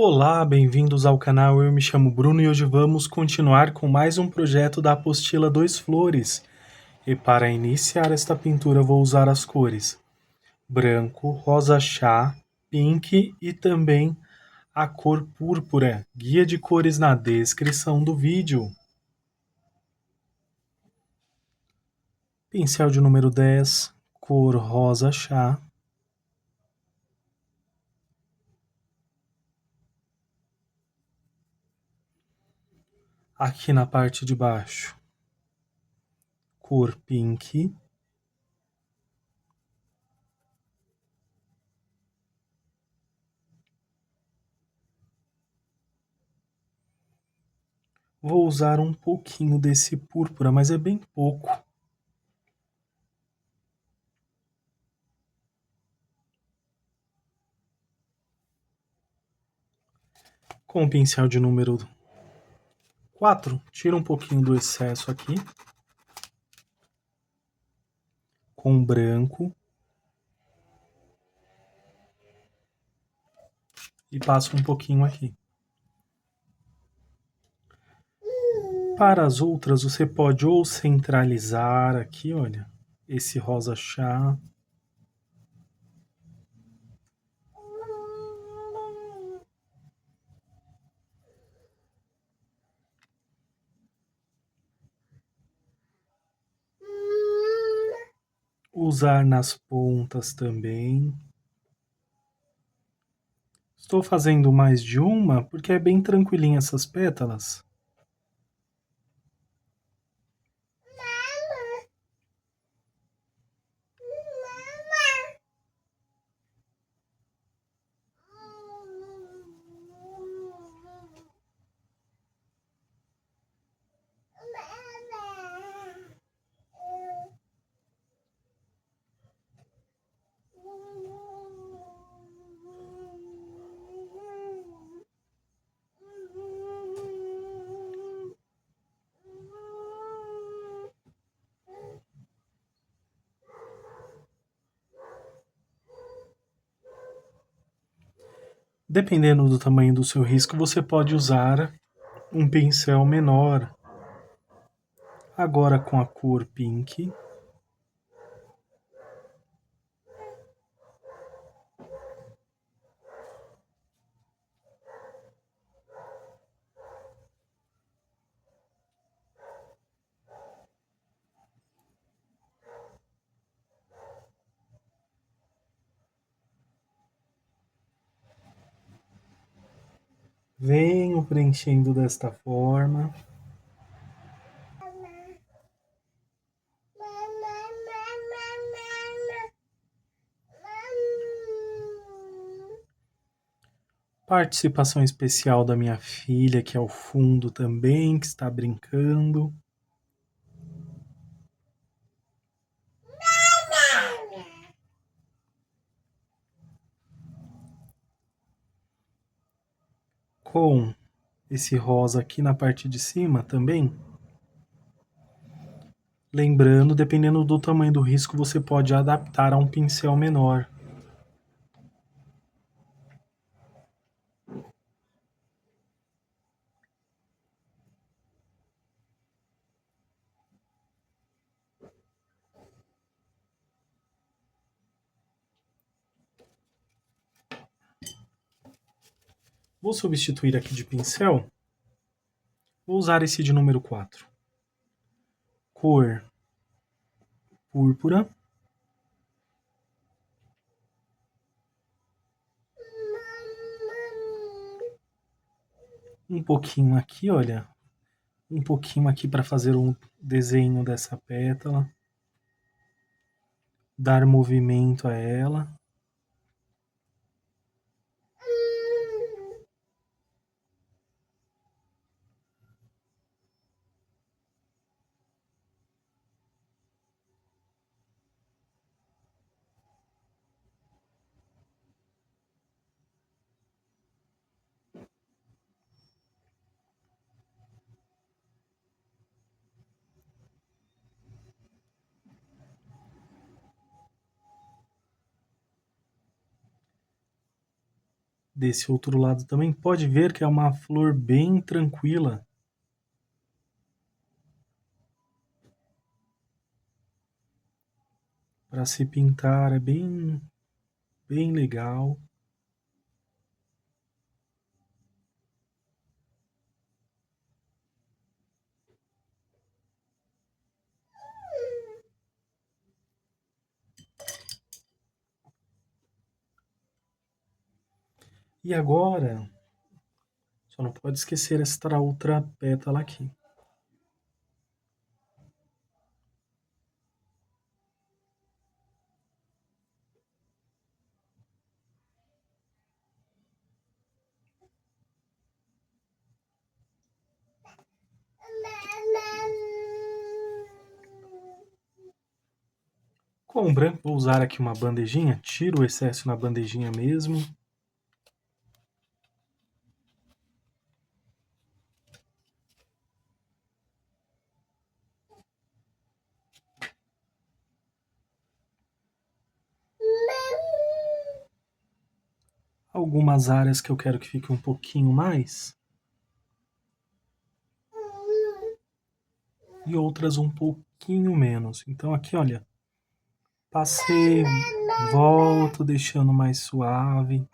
Olá, bem-vindos ao canal. Eu me chamo Bruno e hoje vamos continuar com mais um projeto da apostila 2 Flores. E para iniciar esta pintura vou usar as cores branco, rosa chá, pink e também a cor púrpura. Guia de cores na descrição do vídeo. Pincel de número 10, cor rosa chá. Aqui na parte de baixo, cor pink. Vou usar um pouquinho desse púrpura, mas é bem pouco. Com o pincel de número 4, tira um pouquinho do excesso aqui. Com branco. E passo um pouquinho aqui. Para as outras, você pode ou centralizar aqui, olha, esse rosa chá. Usar nas pontas também. Estou fazendo mais de uma porque é bem tranquilinha essas pétalas. Dependendo do tamanho do seu risco, você pode usar um pincel menor. Agora com a cor pink. Venho preenchendo desta forma. Participação especial da minha filha, que é ao fundo também, que está brincando. Com esse rosa aqui na parte de cima também. Lembrando, dependendo do tamanho do risco, você pode adaptar a um pincel menor. Vou substituir aqui de pincel. Vou usar esse de número 4. Cor púrpura. Um pouquinho aqui, olha. Um pouquinho aqui para fazer um desenho dessa pétala. Dar movimento a ela. Desse outro lado também pode ver que é uma flor bem tranquila. Para se pintar é bem legal. E agora, só não pode esquecer esta outra pétala aqui. Com o branco vou usar aqui uma bandejinha, tiro o excesso na bandejinha mesmo. Algumas áreas que eu quero que fique um pouquinho mais. E outras um pouquinho menos. Então aqui, olha, passei, volto deixando mais suave.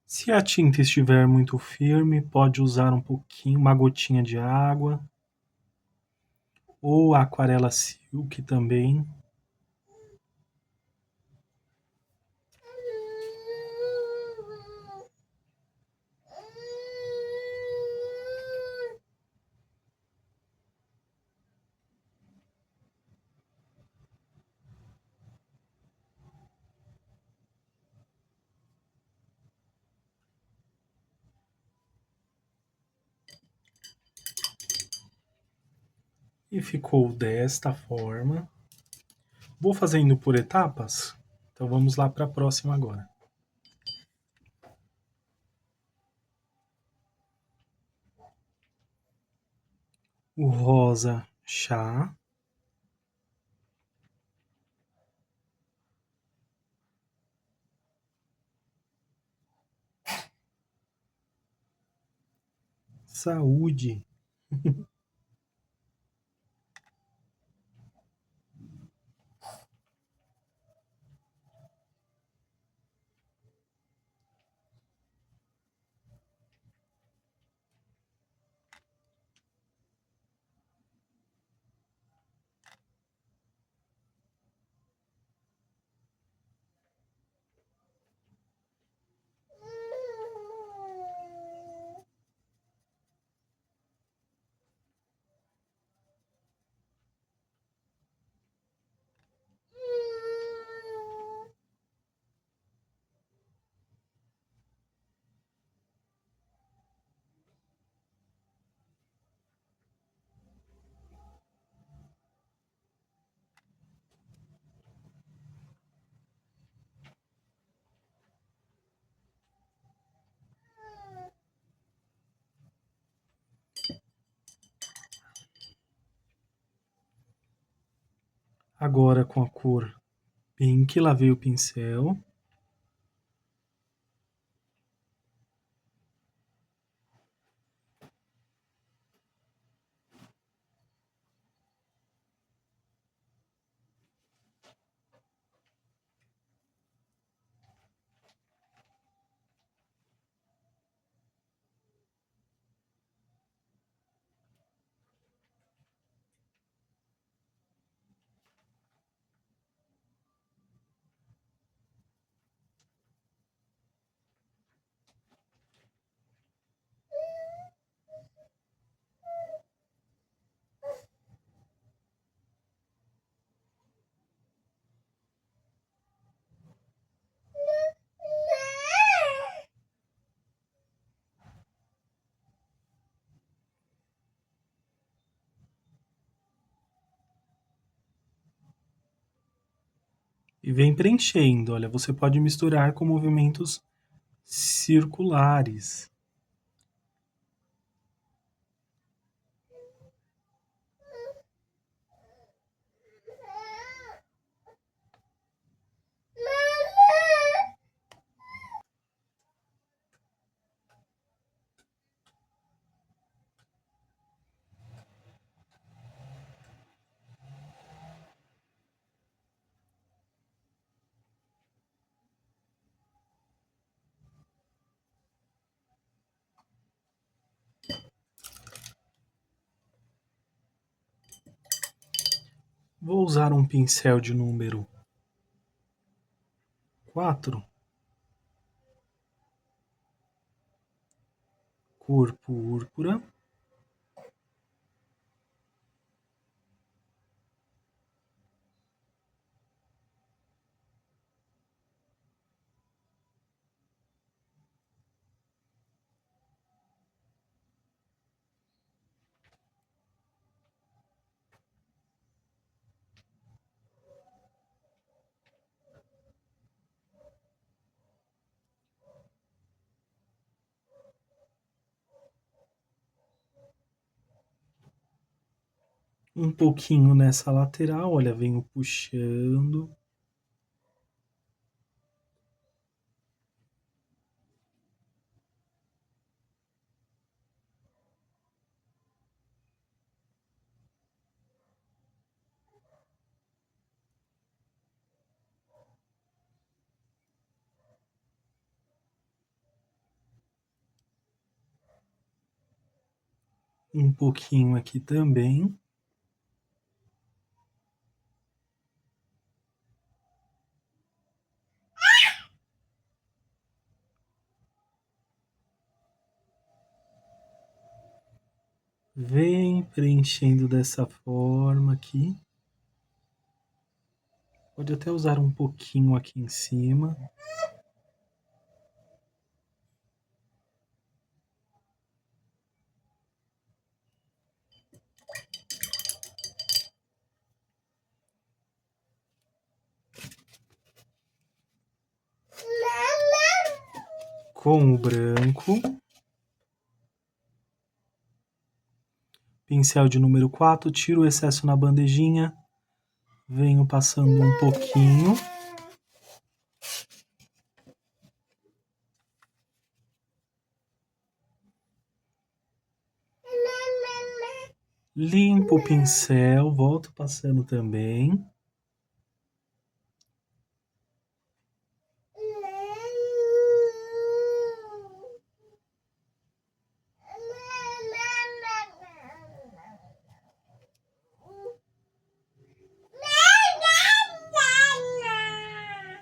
Se a tinta estiver muito firme, pode usar um pouquinho, uma gotinha de água. Ou a aquarela silk também. E ficou desta forma. Vou fazendo por etapas. Então vamos lá para a próxima agora. O rosa chá. Saúde. Agora com a cor pink, lavei o pincel. E vem preenchendo. Olha, você pode misturar com movimentos circulares. Vou usar um pincel de número 4, cor púrpura. Um pouquinho nessa lateral, olha, venho puxando. Um pouquinho aqui também. Vem preenchendo dessa forma aqui. Pode até usar um pouquinho aqui em cima. Com o branco. Pincel de número 4, tiro o excesso na bandejinha. Venho passando um pouquinho. Limpo o pincel, volto passando também.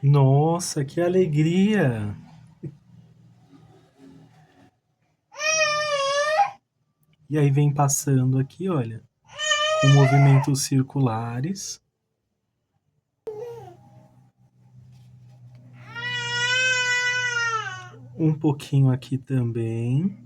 Nossa, que alegria! E aí vem passando aqui, olha, com movimentos circulares. Um pouquinho aqui também.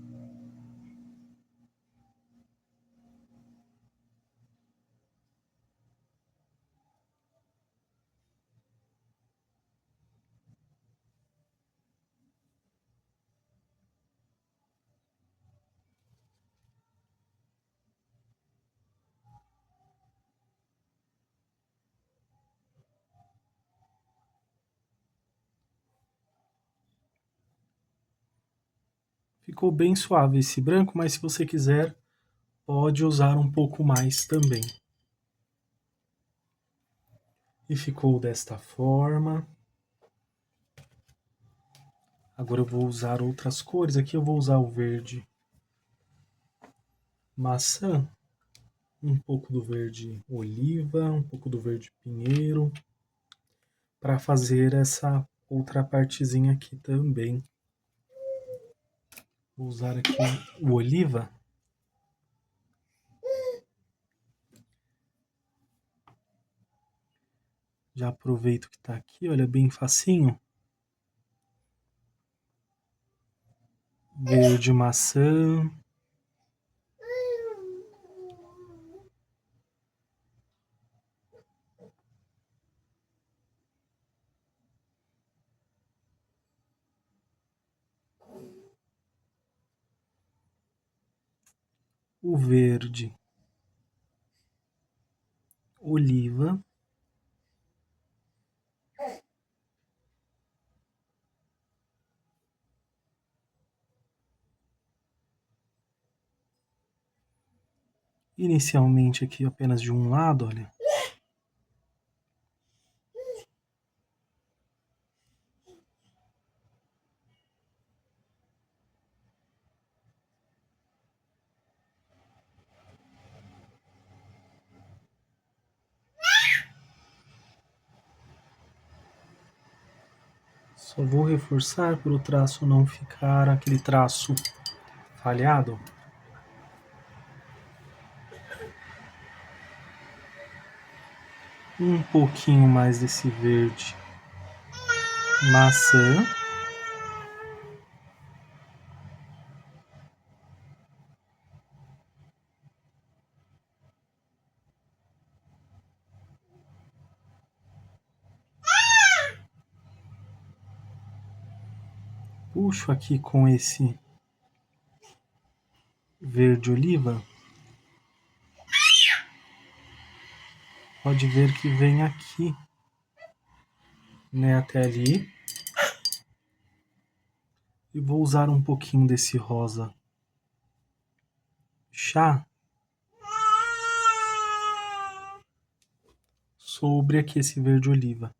Ficou bem suave esse branco, mas se você quiser, pode usar um pouco mais também. E ficou desta forma. Agora eu vou usar outras cores. Aqui eu vou usar o verde maçã, um pouco do verde oliva, um pouco do verde pinheiro, para fazer essa outra partezinha aqui também. Vou usar aqui o oliva. Já aproveito que está aqui, olha, bem facinho. Verde maçã. o verde oliva, inicialmente aqui apenas de um lado, olha. Só vou reforçar para o traço não ficar aquele traço falhado. Um pouquinho mais desse verde maçã. Puxo aqui com esse verde oliva. Pode ver que vem aqui, né, até ali. E vou usar um pouquinho desse rosa chá sobre aqui esse verde oliva.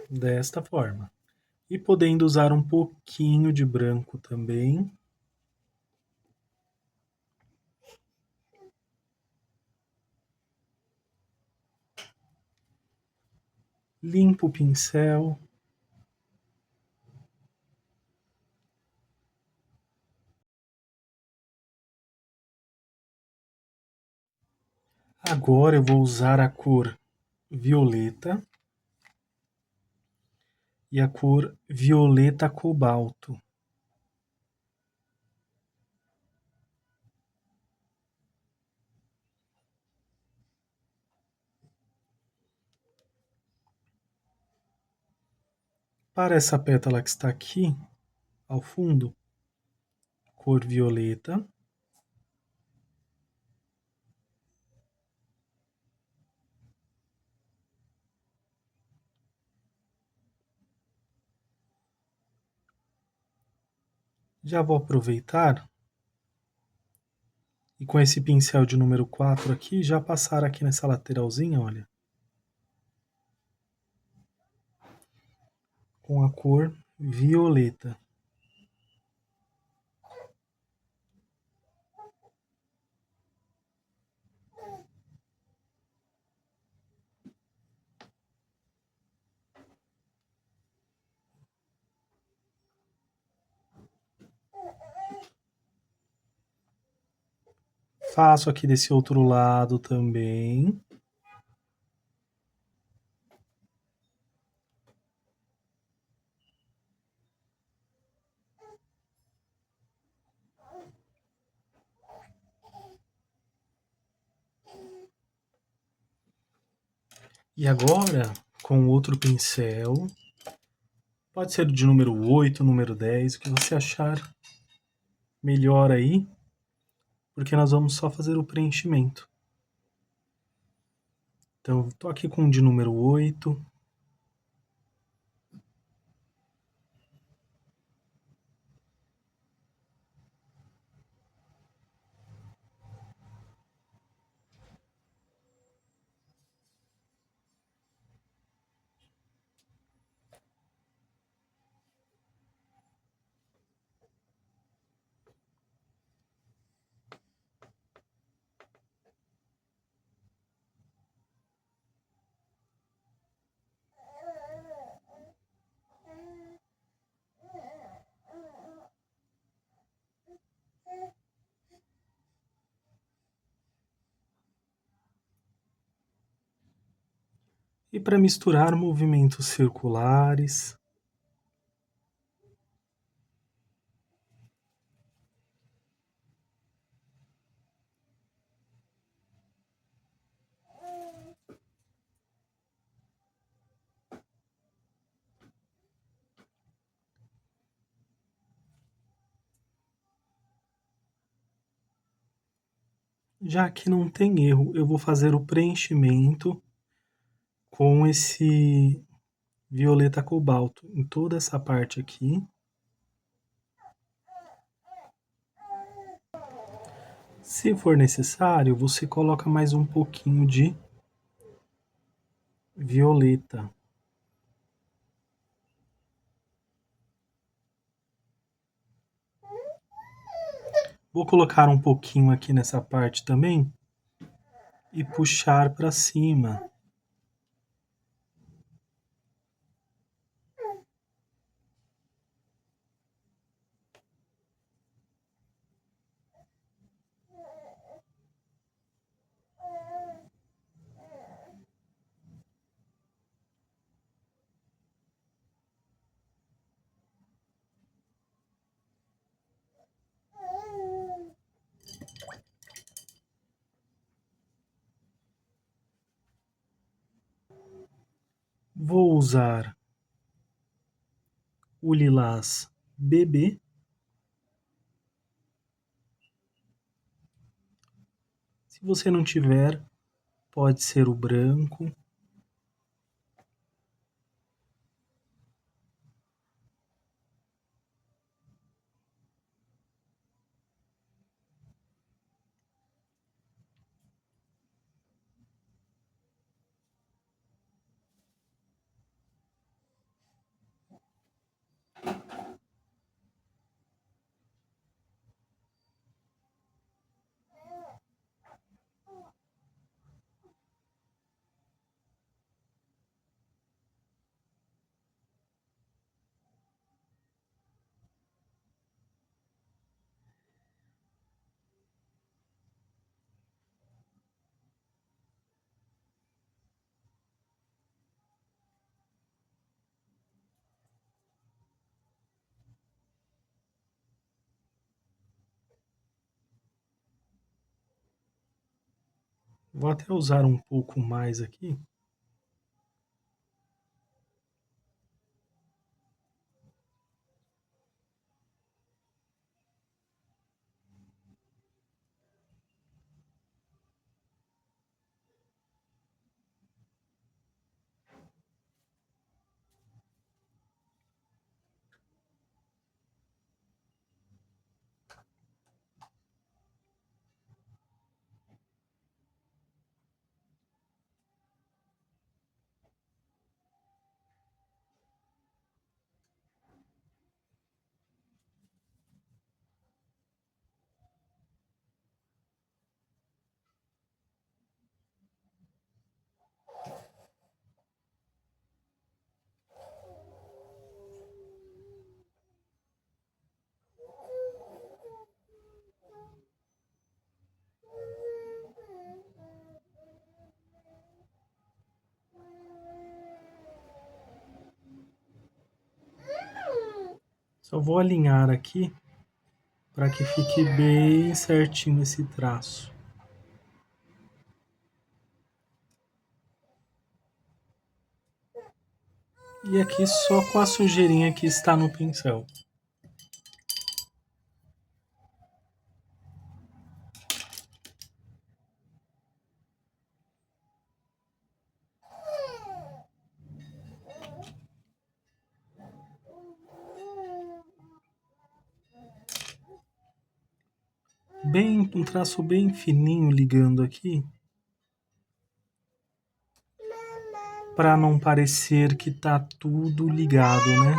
Desta forma. E podendo usar um pouquinho de branco também. Limpo o pincel. Agora eu vou usar a cor violeta e a cor violeta cobalto. Para essa pétala que está aqui, ao fundo, cor violeta. Já vou aproveitar e com esse pincel de número 4 aqui, já passar aqui nessa lateralzinha, olha. Com a cor violeta. Faço aqui desse outro lado também. E agora, com outro pincel, pode ser de número 8, número 10, o que você achar melhor aí, porque nós vamos só fazer o preenchimento. Então, estou aqui com o de número 8. E para misturar movimentos circulares, Já que não tem erro, eu vou fazer o preenchimento com esse violeta cobalto em toda essa parte aqui. Se for necessário, você coloca mais um pouquinho de violeta. Vou colocar um pouquinho aqui nessa parte também e puxar para cima. Vou usar o lilás bebê. Se você não tiver, pode ser o branco. Vou até usar um pouco mais aqui. Só vou alinhar aqui para que fique bem certinho esse traço. E aqui só com a sujeirinha que está no pincel. Bem, um traço bem fininho ligando aqui, para não parecer que tá tudo ligado, né?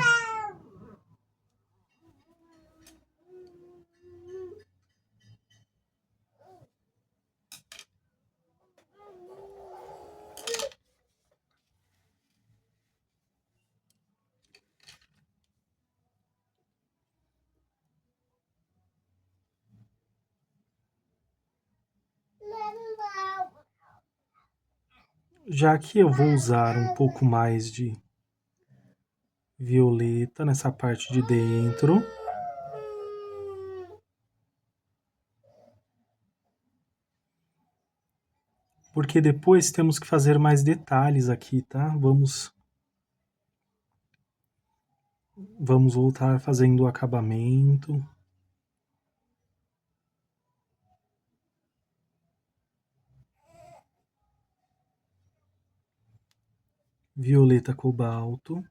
Já que eu vou usar um pouco mais de violeta nessa parte de dentro, porque depois temos que fazer mais detalhes aqui, tá? Vamos voltar fazendo o acabamento. violeta cobalto,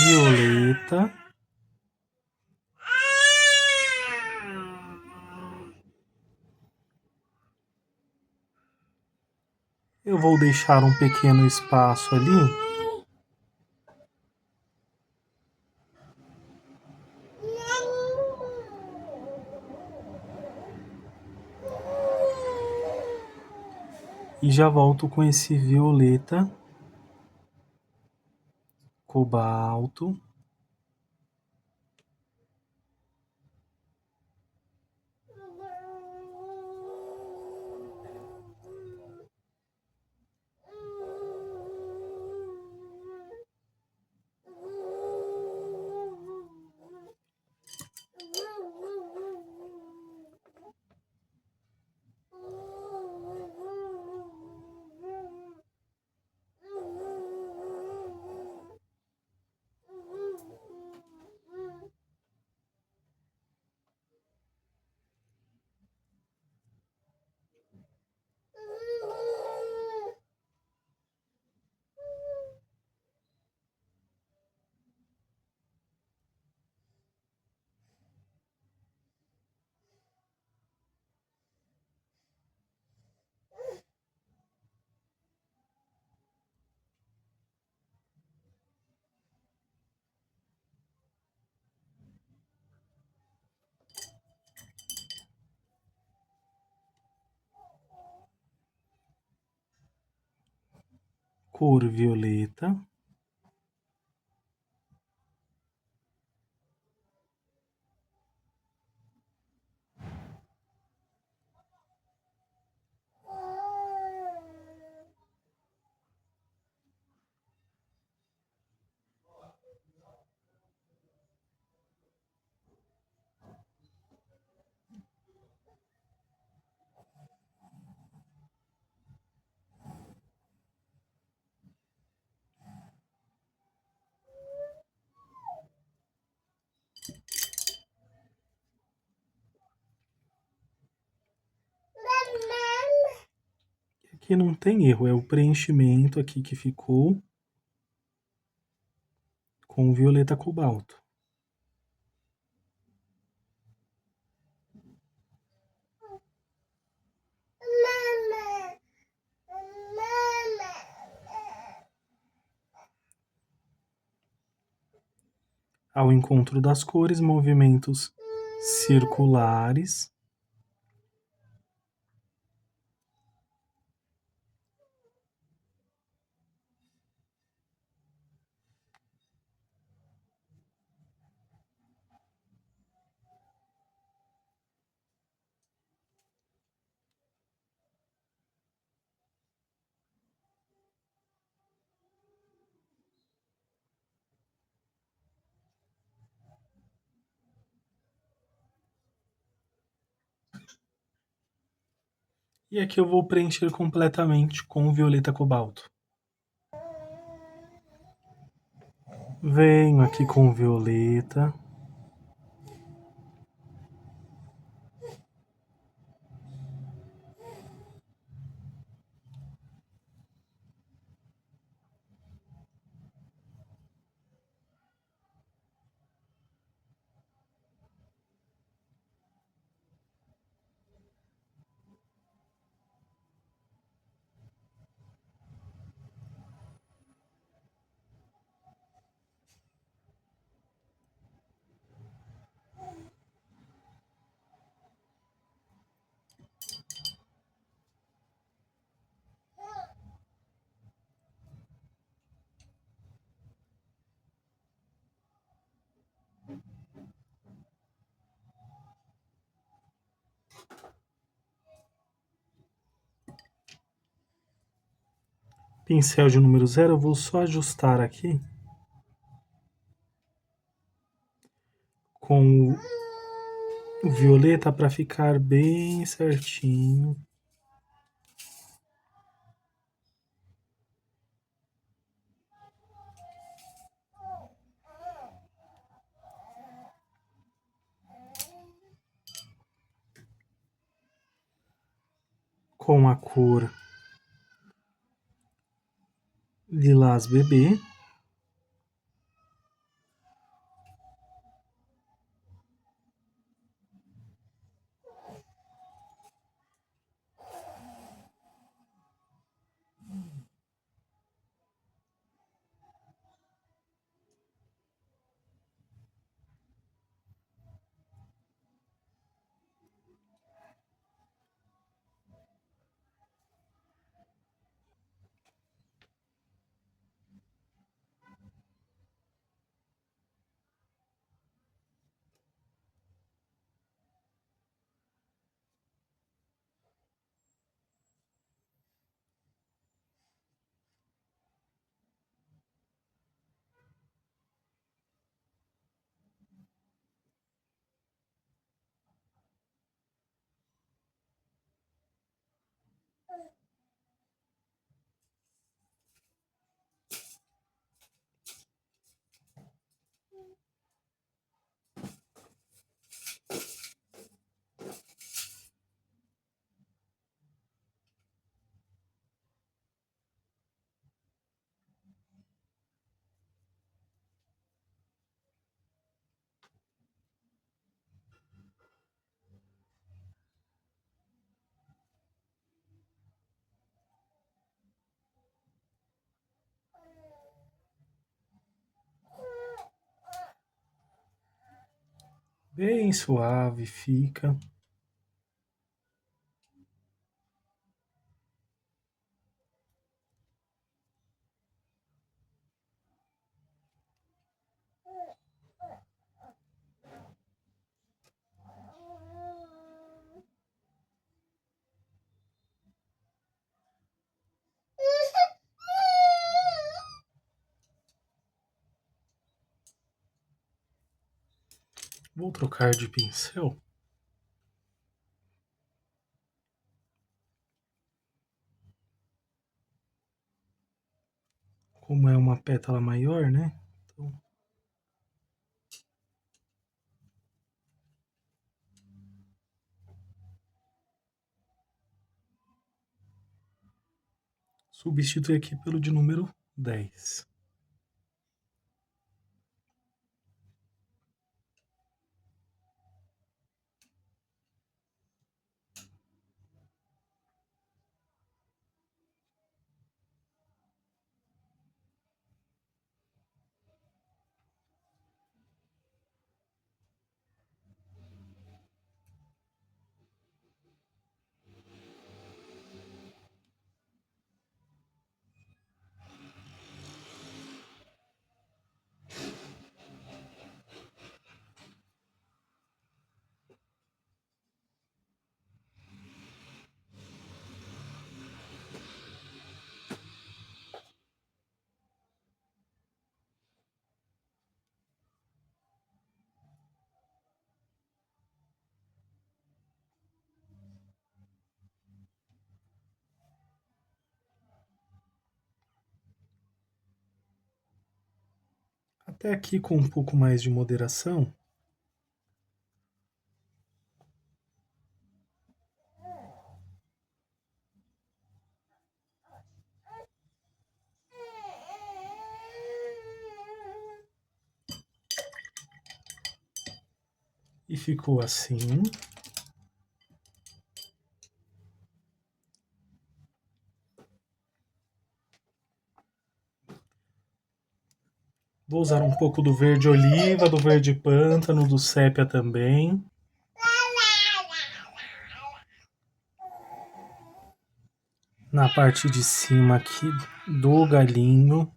violeta, eu vou deixar um pequeno espaço ali e já volto com esse violeta cobalto. Cor violeta, aqui não tem erro, é o preenchimento aqui que ficou com o violeta cobalto. Ao encontro das cores, movimentos circulares. E aqui eu vou preencher completamente com o violeta cobalto. Venho aqui com o violeta. Pincel de número 0, eu vou só ajustar aqui com o violeta para ficar bem certinho. com a cor lilás bebê. Bem suave fica. Vou trocar de pincel. Como é uma pétala maior, né? Então, substitui aqui pelo de número 10. Até aqui com um pouco mais de moderação. E ficou assim. Vou usar um pouco do verde oliva, do verde pântano, do sépia também. Na parte de cima aqui do galinho.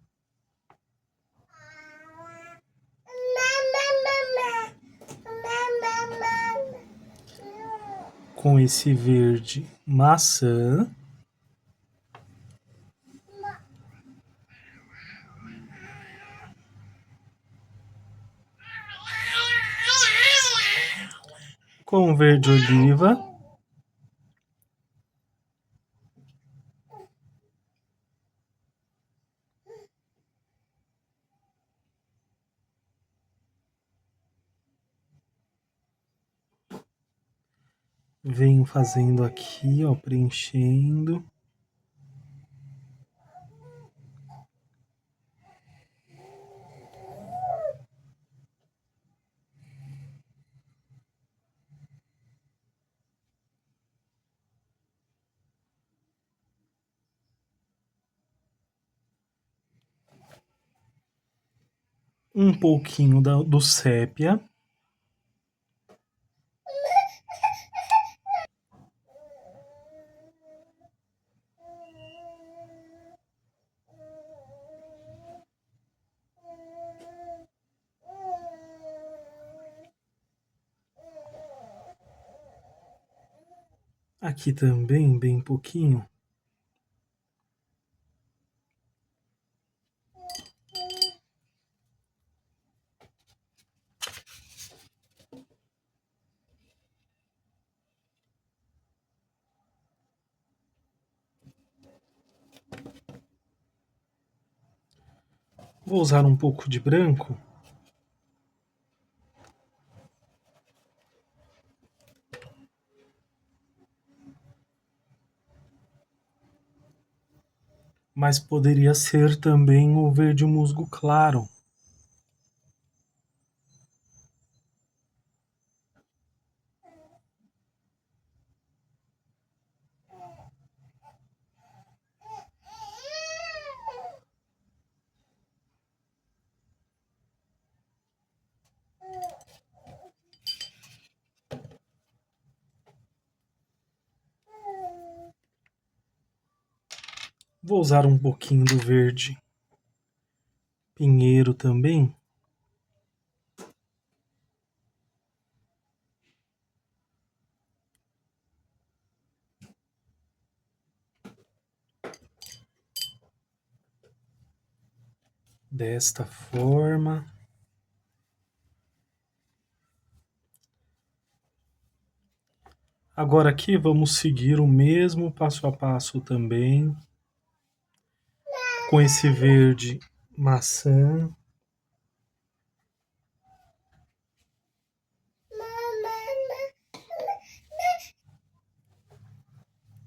Com esse verde maçã. Com verde oliva. Venho fazendo aqui, ó, preenchendo. Um pouquinho do sépia. Aqui também, bem pouquinho. Vou usar um pouco de branco. Mas poderia ser também o verde musgo claro. Vou usar um pouquinho do verde pinheiro também. Desta forma. Agora aqui vamos seguir o mesmo passo a passo também. Com esse verde maçã.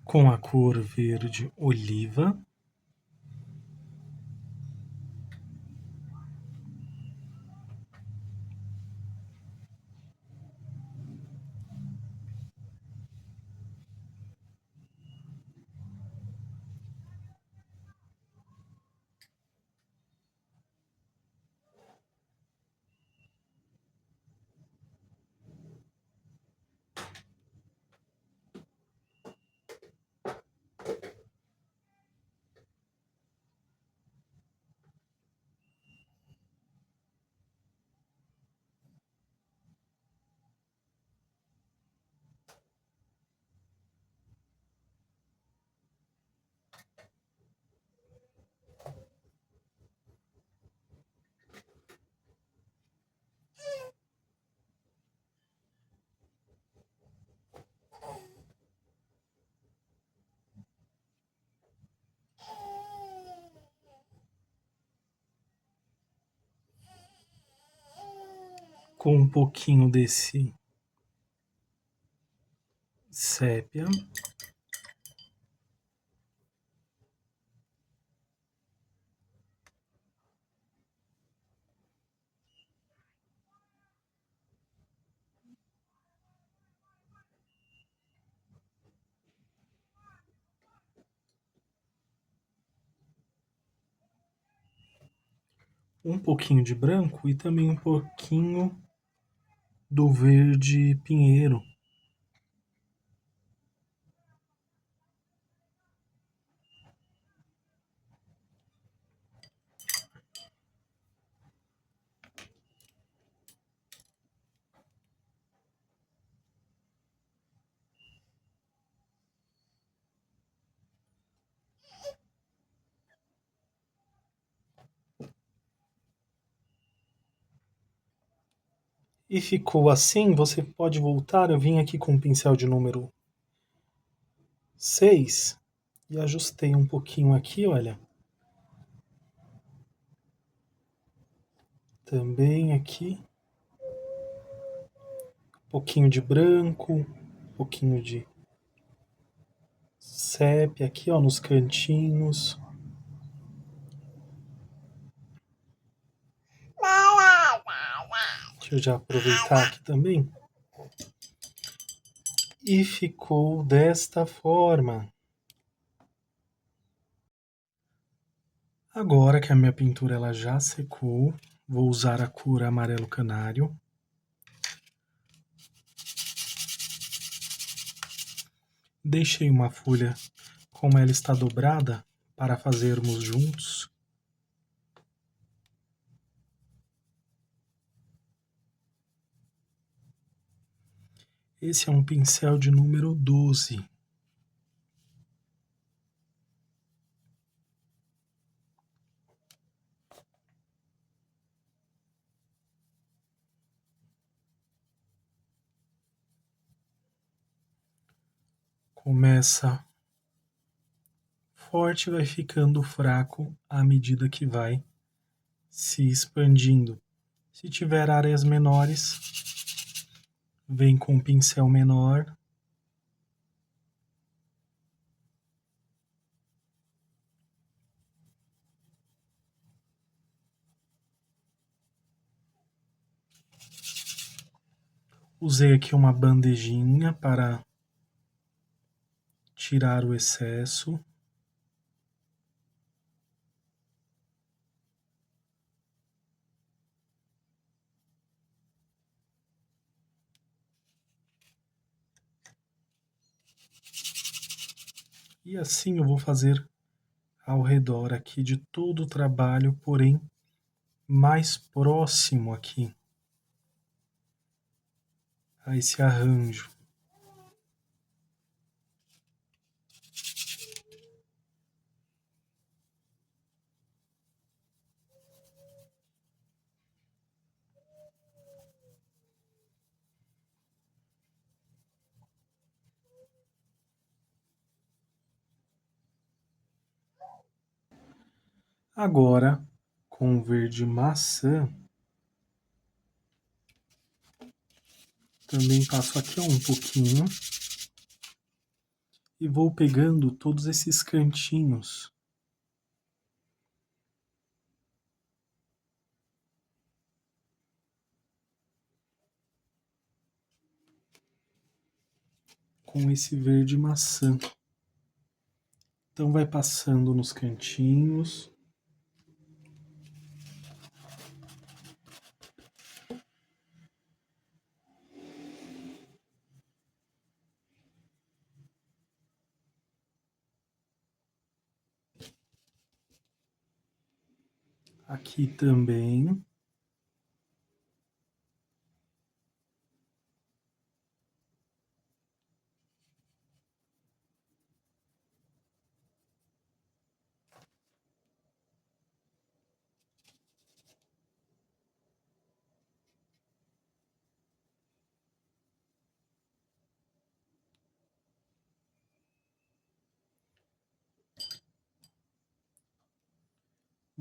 Com a cor verde oliva. Com um pouquinho desse sépia. Um pouquinho de branco e também um pouquinho do verde pinheiro. E ficou assim, você pode voltar. Eu vim aqui com o pincel de número 6 e ajustei um pouquinho aqui, olha. Também aqui. Um pouquinho de branco. Um pouquinho de sépia aqui, ó, nos cantinhos. Deixa eu já aproveitar aqui também. E ficou desta forma. Agora que a minha pintura ela já secou, vou usar a cor amarelo canário. Deixei uma folha como ela está dobrada para fazermos juntos. Esse é um pincel de número 12. Começa forte e vai ficando fraco à medida que vai se expandindo. Se tiver áreas menores, vem com um pincel menor. Usei aqui uma bandejinha para tirar o excesso. E assim eu vou fazer ao redor aqui de todo o trabalho, porém mais próximo aqui a esse arranjo. Agora, com o verde maçã, também passo aqui um pouquinho e vou pegando todos esses cantinhos. Com esse verde maçã. Então vai passando nos cantinhos. Aqui também.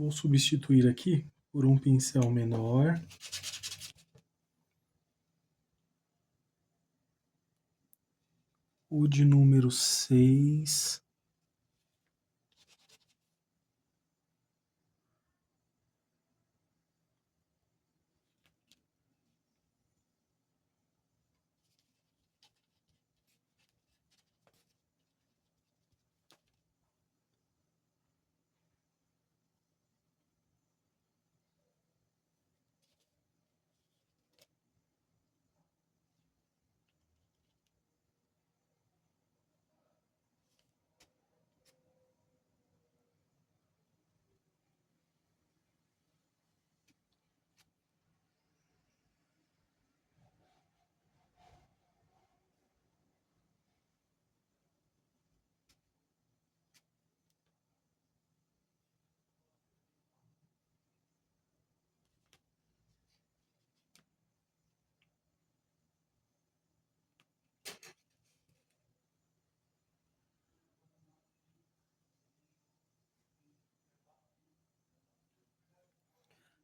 Vou substituir aqui por um pincel menor. O de número 6.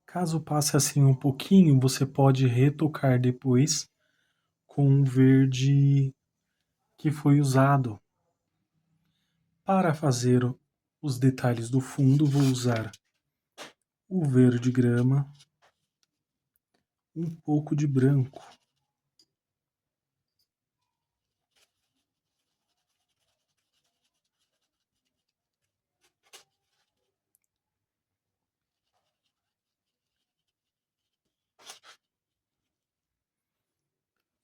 Caso passe assim um pouquinho, você pode retocar depois com um verde que foi usado. Para fazer os detalhes do fundo, vou usar o verde grama, um pouco de branco.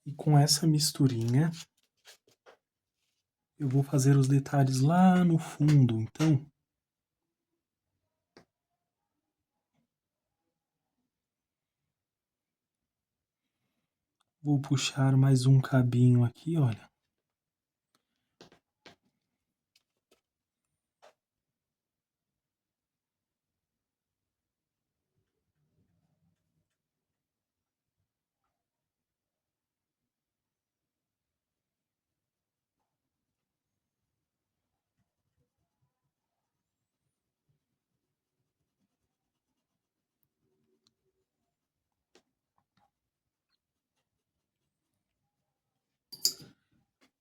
E com essa misturinha, eu vou fazer os detalhes lá no fundo, então. Vou puxar mais um cabinho aqui, olha.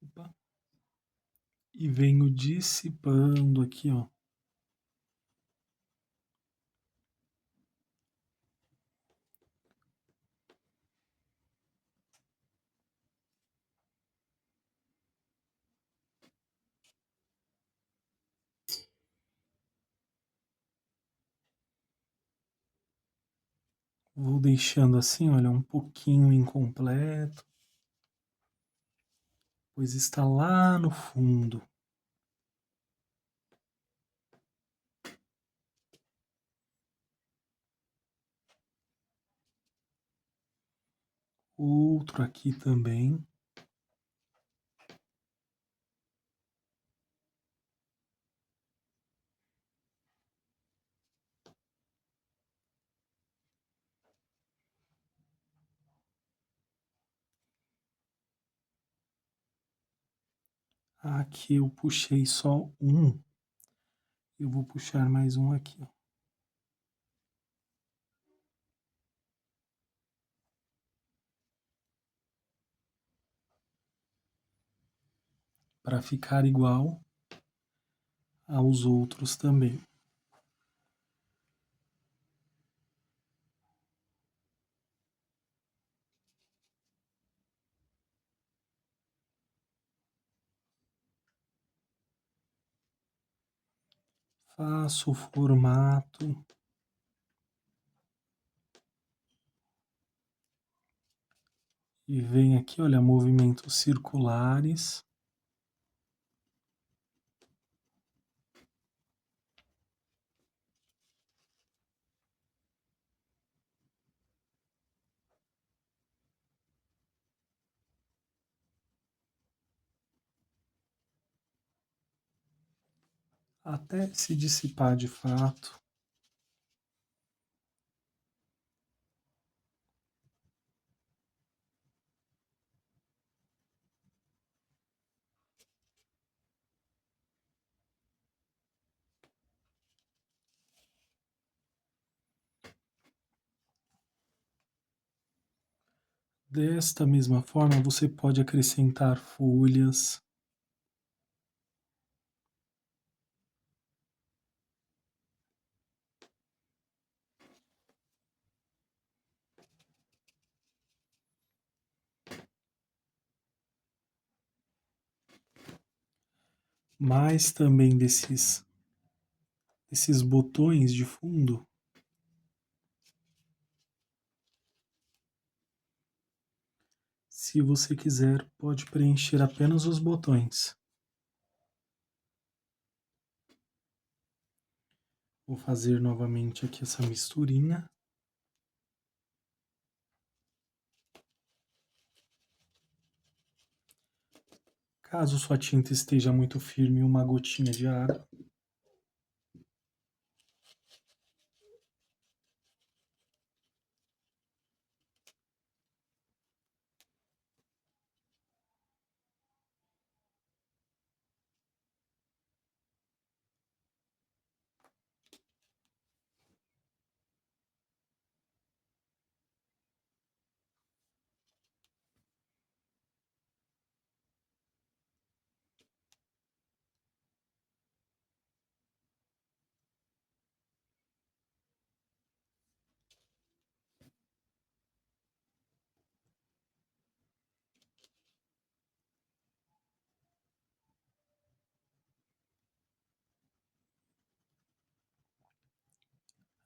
Opa. E venho dissipando aqui, ó. Vou deixando assim, olha, um pouquinho incompleto, pois está lá no fundo. Outro aqui também. Aqui eu puxei só um. Eu vou puxar mais um aqui, ó. Para ficar igual aos outros também. Faço o formato. E vem aqui, olha, movimentos circulares. Até se dissipar de fato. Desta mesma forma, você pode acrescentar folhas. Mais também desses botões de fundo. Se você quiser, pode preencher apenas os botões. Vou fazer novamente aqui essa misturinha. Caso sua tinta esteja muito firme, uma gotinha de água.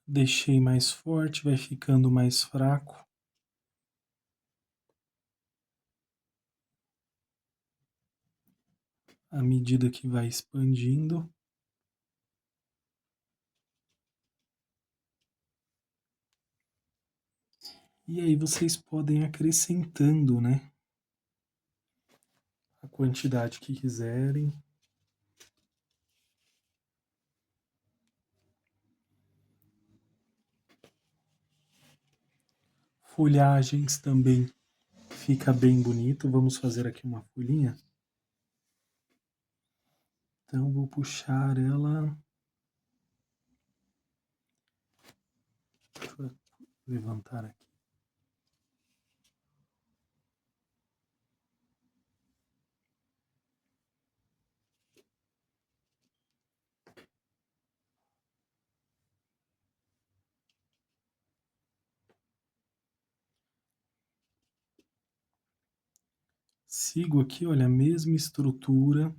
Deixei mais forte, vai ficando mais fraco. À medida que vai expandindo. E aí vocês podem acrescentando, né? A quantidade que quiserem. Folhagens também fica bem bonito. Vamos fazer aqui uma folhinha. Então vou puxar ela. Deixa eu levantar aqui. Sigo aqui, olha, a mesma estrutura.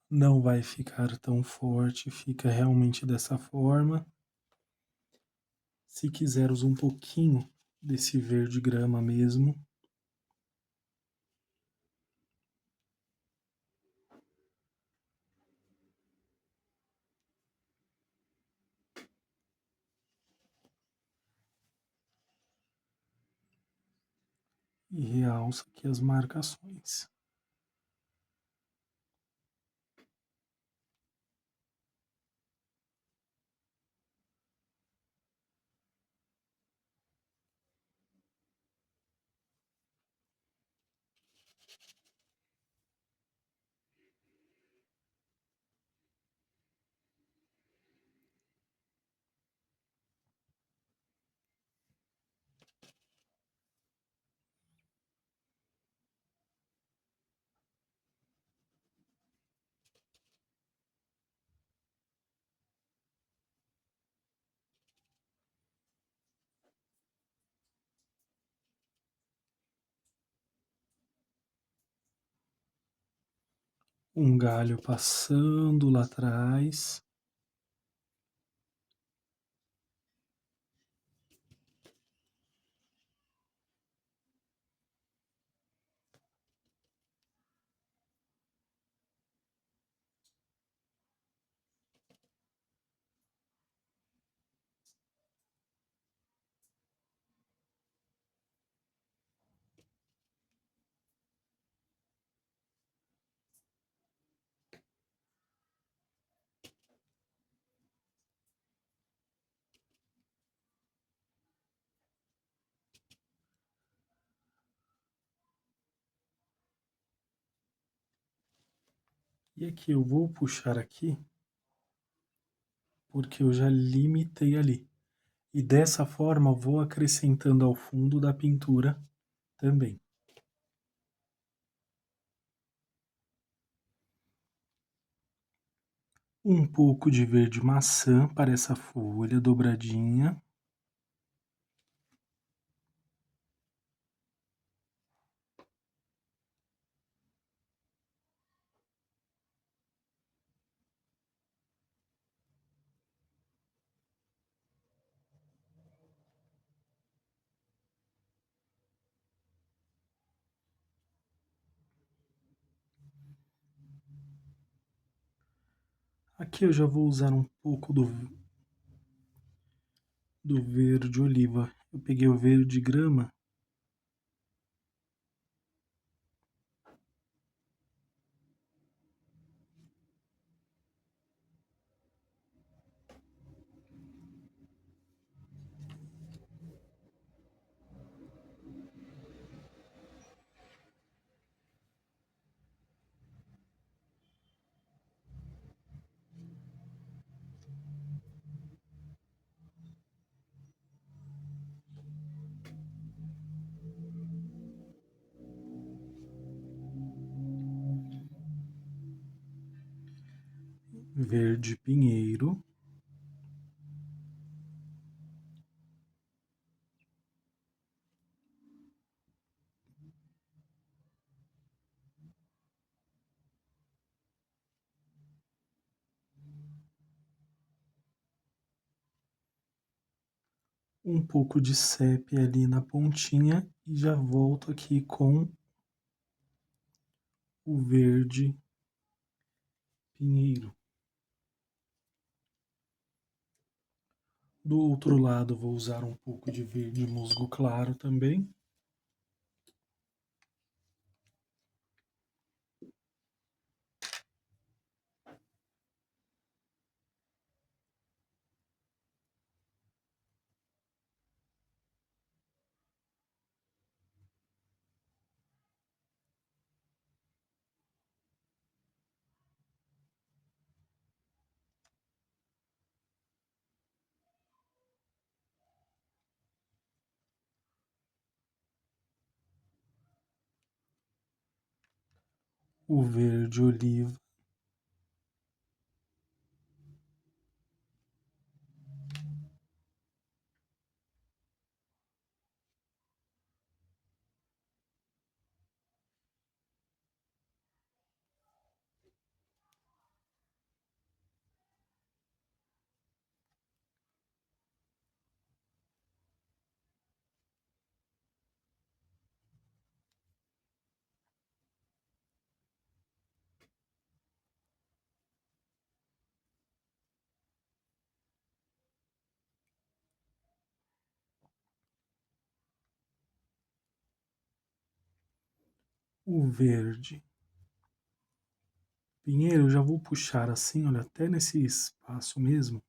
Não vai ficar tão forte, fica realmente dessa forma. Se quiser, usa um pouquinho desse verde grama mesmo. E realça aqui as marcações. Um galho passando lá atrás. E aqui eu vou puxar aqui, porque eu já limitei ali. E dessa forma eu vou acrescentando ao fundo da pintura também. Um pouco de verde maçã para essa folha dobradinha. Aqui eu já vou usar um pouco do verde oliva. Eu peguei o verde grama. Verde pinheiro. Um pouco de sépia ali na pontinha e já volto aqui com o verde pinheiro. Do outro lado vou usar um pouco de verde musgo claro também. O verde oliva. O verde pinheiro, eu já vou puxar assim, olha, até nesse espaço mesmo.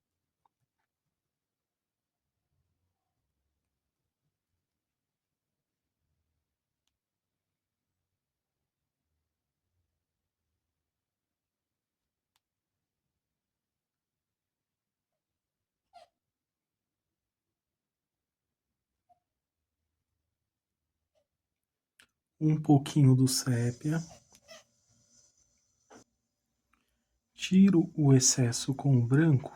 Um pouquinho do sépia. Tiro o excesso com o branco.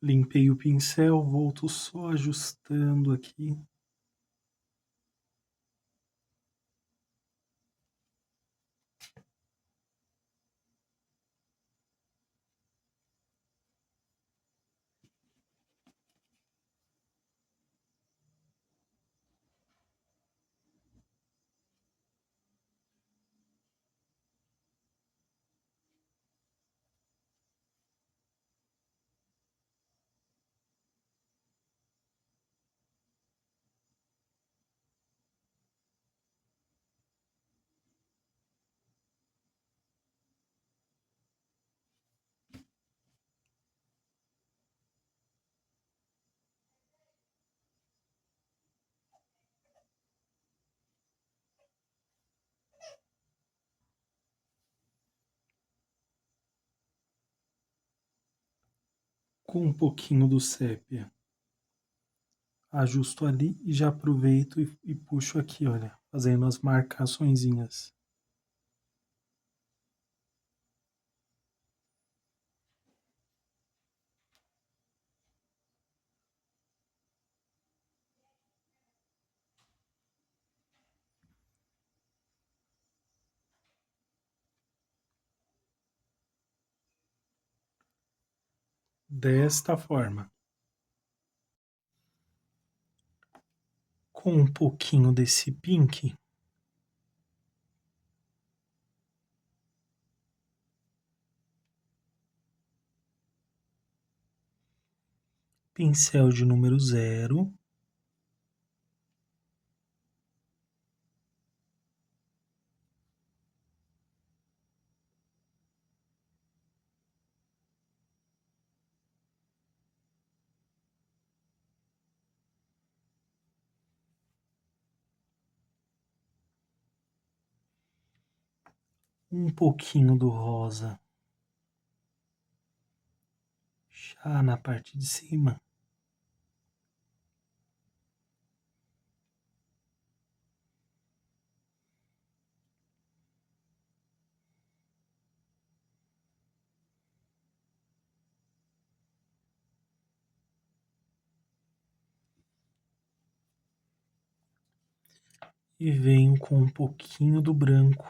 Limpei o pincel, volto só ajustando aqui. Com um pouquinho do sépia. Ajusto ali e já aproveito e puxo aqui, olha, fazendo as marcaçõezinhas. desta forma. Com um pouquinho desse pink, pincel de número 0, um pouquinho do rosa já na parte de cima. E venho com um pouquinho do branco.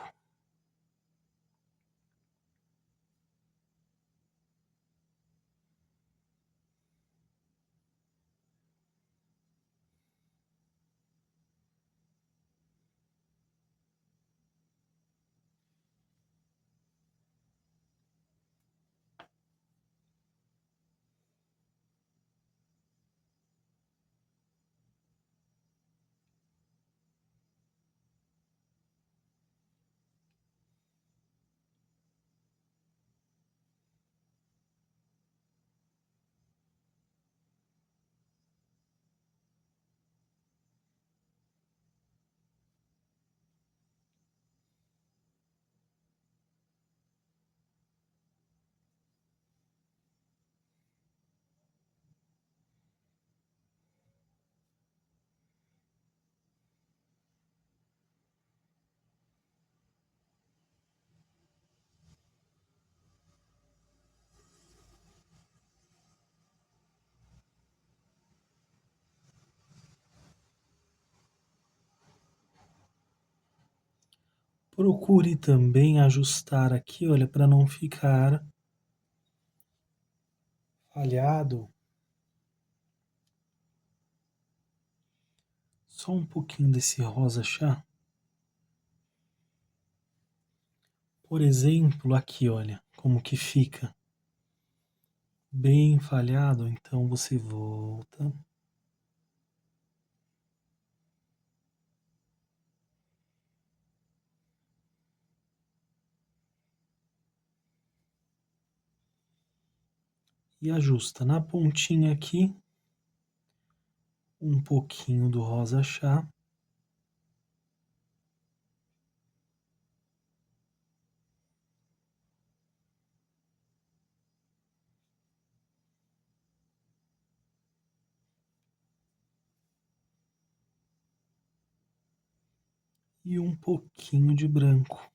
Procure também ajustar aqui, olha, para não ficar falhado. Só um pouquinho desse rosa chá. Por exemplo, aqui, olha, como que fica. Bem falhado, então você volta. E ajusta na pontinha aqui um pouquinho do rosa chá. E um pouquinho de branco.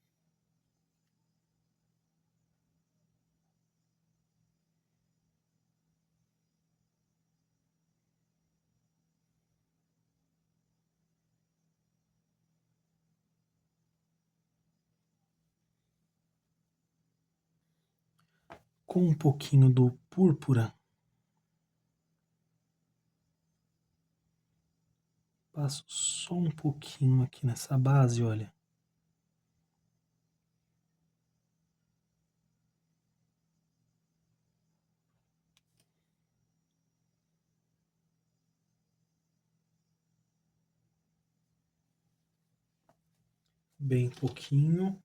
Com um pouquinho do púrpura, passo só um pouquinho aqui nessa base, olha. Bem pouquinho.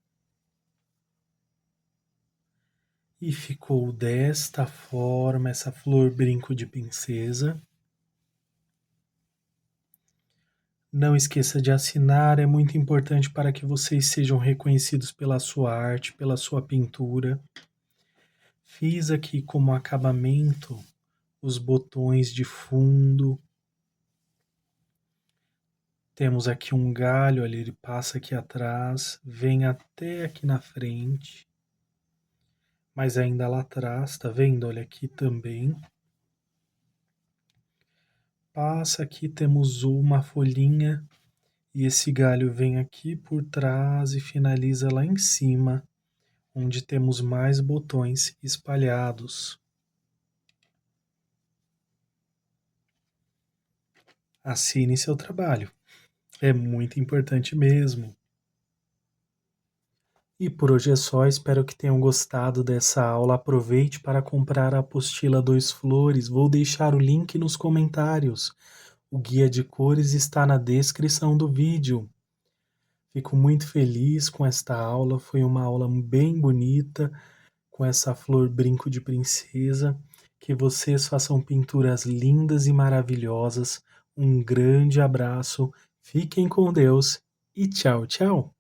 E ficou desta forma essa flor brinco de princesa. Não esqueça de assinar, é muito importante para que vocês sejam reconhecidos pela sua arte, pela sua pintura. Fiz aqui como acabamento os botões de fundo. Temos aqui um galho, ali ele passa aqui atrás, vem até aqui na frente, mas ainda lá atrás, tá vendo? Olha aqui também. Passa aqui, temos uma folhinha e esse galho vem aqui por trás e finaliza lá em cima, onde temos mais botões espalhados. Assine seu trabalho. É muito importante mesmo. E por hoje é só, espero que tenham gostado dessa aula. Aproveite para comprar a apostila Dois Flores. Vou deixar o link nos comentários. O guia de cores está na descrição do vídeo. Fico muito feliz com esta aula, foi uma aula bem bonita, com essa flor brinco de princesa. Que vocês façam pinturas lindas e maravilhosas. Um grande abraço, fiquem com Deus e tchau, tchau!